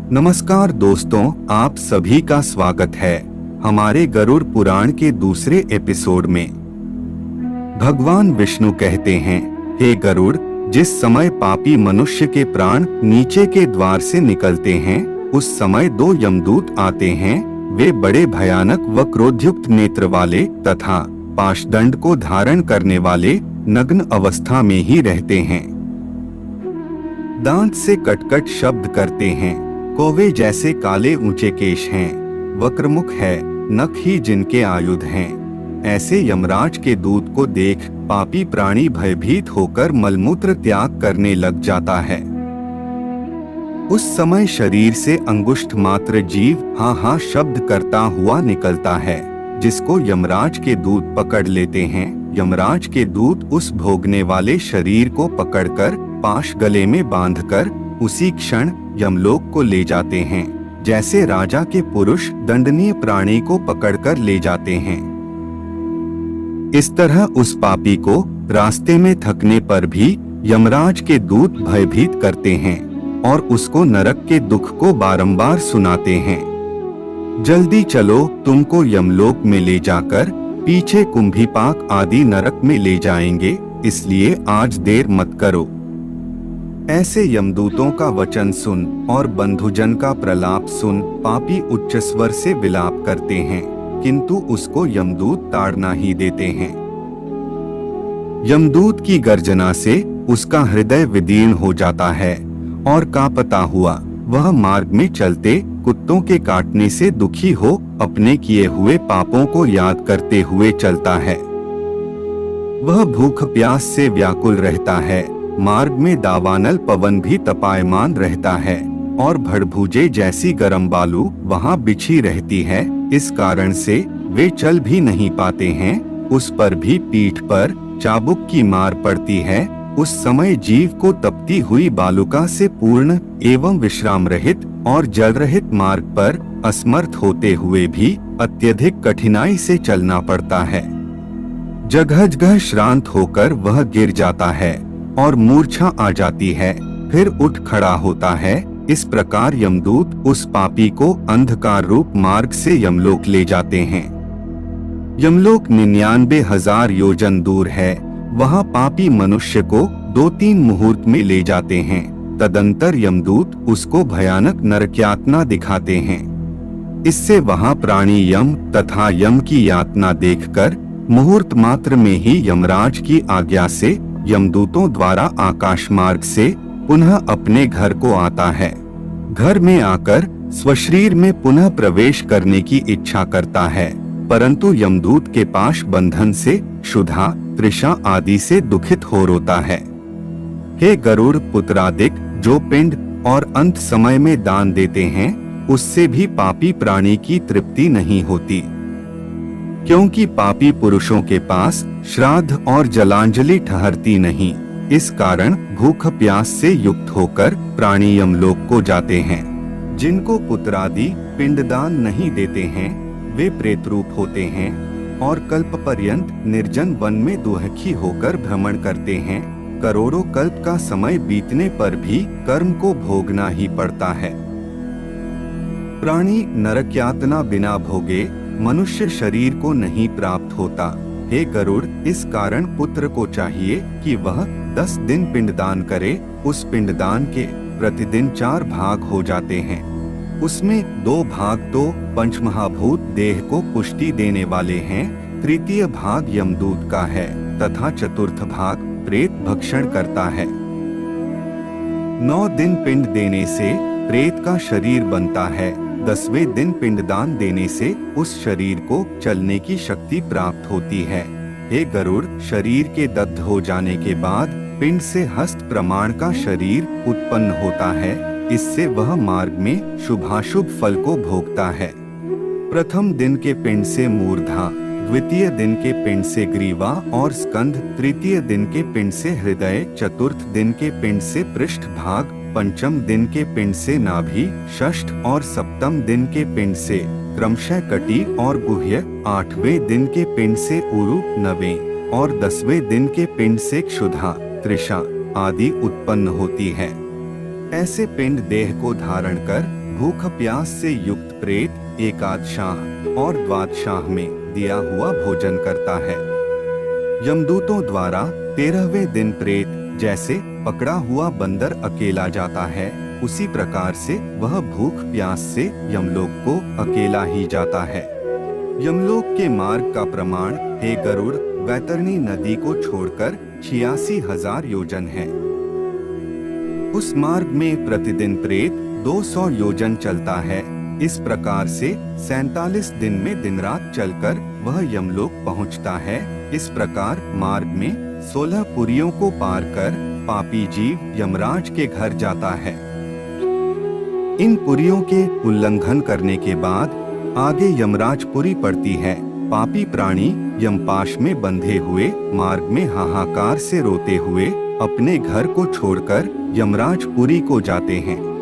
नमस्कार दोस्तों, आप सभी का स्वागत है हमारे गरुड़ पुराण के दूसरे एपिसोड में। भगवान विष्णु कहते हैं, हे गरुड़, जिस समय पापी मनुष्य के प्राण नीचे के द्वार से निकलते हैं, उस समय दो यमदूत आते हैं। वे बड़े भयानक व क्रोधयुक्त नेत्र वाले तथा पाशदंड को धारण करने वाले नग्न अवस्था में ही रहते हैं। दांत से कटकट शब्द करते हैं। कौवे जैसे काले ऊंचे केश हैं। वक्रमुख है, नख ही जिनके आयुध हैं। ऐसे यमराज के दूत को देख पापी प्राणी भयभीत होकर मलमूत्र त्याग करने लग जाता है। उस समय शरीर से अंगुष्ठ मात्र जीव हाँ हाँ शब्द करता हुआ निकलता है, जिसको यमराज के दूत पकड़ लेते हैं। यमराज के दूत उस भोगने वाले शरीर को पकड़कर पाश गले में बांधकर उसी क्षण यमलोक को ले जाते हैं, जैसे राजा के पुरुष दंडनीय प्राणी को पकड़कर ले जाते हैं। इस तरह उस पापी को रास्ते में थकने पर भी यमराज के दूत भयभीत करते हैं और उसको नरक के दुख को बारंबार सुनाते हैं। जल्दी चलो, तुमको यमलोक में ले जाकर पीछे कुंभीपाक आदि नरक में ले जाएंगे, इसलिए आज देर मत करो। ऐसे यमदूतों का वचन सुन और बंधुजन का प्रलाप सुन पापी उच्च स्वर से विलाप करते हैं, किंतु उसको यमदूत ताड़ना ही देते हैं। यमदूत की गर्जना से उसका हृदय विदीर्ण हो जाता है और कांपता हुआ वह मार्ग में चलते कुत्तों के काटने से दुखी हो अपने किए हुए पापों को याद करते हुए चलता है। वह भूख प्यास से व्याकुल रहता है। मार्ग में दावानल पवन भी तपायमान रहता है और भड़भूजे जैसी गरम बालू वहाँ बिछी रहती है। इस कारण से वे चल भी नहीं पाते हैं। उस पर भी पीठ पर चाबुक की मार पड़ती है। उस समय जीव को तपती हुई बालुका से पूर्ण एवं विश्राम रहित और जल रहित मार्ग पर असमर्थ होते हुए भी अत्यधिक कठिनाई से चलना पड़ता है। जगह जगह श्रांत होकर वह गिर जाता है और मूर्छा आ जाती है, फिर उठ खड़ा होता है। इस प्रकार यमदूत उस पापी को अंधकार रूप मार्ग से यमलोक ले जाते हैं। यमलोक 99,000 योजन दूर है। वहाँ पापी मनुष्य को 2-3 मुहूर्त में ले जाते हैं। तदंतर यमदूत उसको भयानक नरकयातना दिखाते हैं। इससे वहाँ प्राणी यम तथा यम की यातना देखकर मुहूर्त मात्र में ही यमराज की आज्ञा से यमदूतों द्वारा आकाश मार्ग से पुनः अपने घर को आता है। घर में आकर स्वशरीर में पुनः प्रवेश करने की इच्छा करता है, परंतु यमदूत के पाश बंधन से क्षुधा, तृषा आदि से दुखित हो रोता है। हे गरुड़ पुत्रादिक, जो पिंड और अंत समय में दान देते हैं, उससे भी पापी प्राणी की तृप्ति नहीं होती, क्योंकि पापी पुरुषों के पास श्राद्ध और जलांजलि ठहरती नहीं। इस कारण भूख प्यास से युक्त होकर प्राणी यमलोक को जाते हैं। जिनको पुत्रादि पिंडदान नहीं देते हैं, वे प्रेत रूप होते हैं और कल्प पर्यंत निर्जन वन में दुखी होकर भ्रमण करते हैं। करोड़ों कल्प का समय बीतने पर भी कर्म को भोगना ही पड़ता है। प्राणी नरकयातना बिना भोगे मनुष्य शरीर को नहीं प्राप्त होता। हे गरुड़, इस कारण पुत्र को चाहिए कि वह 10 दिन पिंडदान करे। उस पिंडदान के प्रतिदिन 4 भाग हो जाते हैं। उसमें 2 भाग तो पंचमहाभूत देह को पुष्टि देने वाले हैं, तृतीय भाग यमदूत का है तथा चतुर्थ भाग प्रेत भक्षण करता है। 9 दिन पिंड देने से प्रेत का शरीर बनता है। 10वें दिन पिंडदान देने से उस शरीर को चलने की शक्ति प्राप्त होती है। हे गरुड़, शरीर के दग्ध हो जाने के बाद पिंड से हस्त प्रमाण का शरीर उत्पन्न होता है। इससे वह मार्ग में शुभाशुभ फल को भोगता है। प्रथम दिन के पिंड से मूर्धा, द्वितीय दिन के पिंड से ग्रीवा और स्कंध, तृतीय दिन के पिंड से हृदय, चतुर्थ दिन के पिंड से पृष्ठ भाग, पंचम दिन के पिंड से नाभि, षष्ठ और सप्तम दिन के पिंड से क्रमशः कटी और गुह्य, 8वें दिन के पिंड से उरु, 9वें और 10वें दिन के पिंड से क्षुधा, तृषा आदि उत्पन्न होती है। ऐसे पिंड देह को धारण कर भूख प्यास से युक्त प्रेत एकादशाह और द्वादशाह में दिया हुआ भोजन करता है। यमदूतों द्वारा 13वें दिन प्रेत जैसे पकड़ा हुआ बंदर अकेला जाता है, उसी प्रकार से वह भूख प्यास से यमलोक को अकेला ही जाता है। यमलोक के मार्ग का प्रमाण हे गरुड़ वैतरणी नदी को छोड़कर 86,000 योजन है। उस मार्ग में प्रतिदिन प्रेत 200 योजन चलता है। इस प्रकार से 47 दिन में दिन रात चलकर वह यमलोक पहुंचता है। इस प्रकार मार्ग में 16 पुरियों को पार कर पापी जीव यमराज के घर जाता है। इन पुरियों के उल्लंघन करने के बाद आगे यमराजपुरी पड़ती है। पापी प्राणी यमपाश में बंधे हुए मार्ग में हाहाकार से रोते हुए अपने घर को छोड़कर यमराजपुरी को जाते हैं।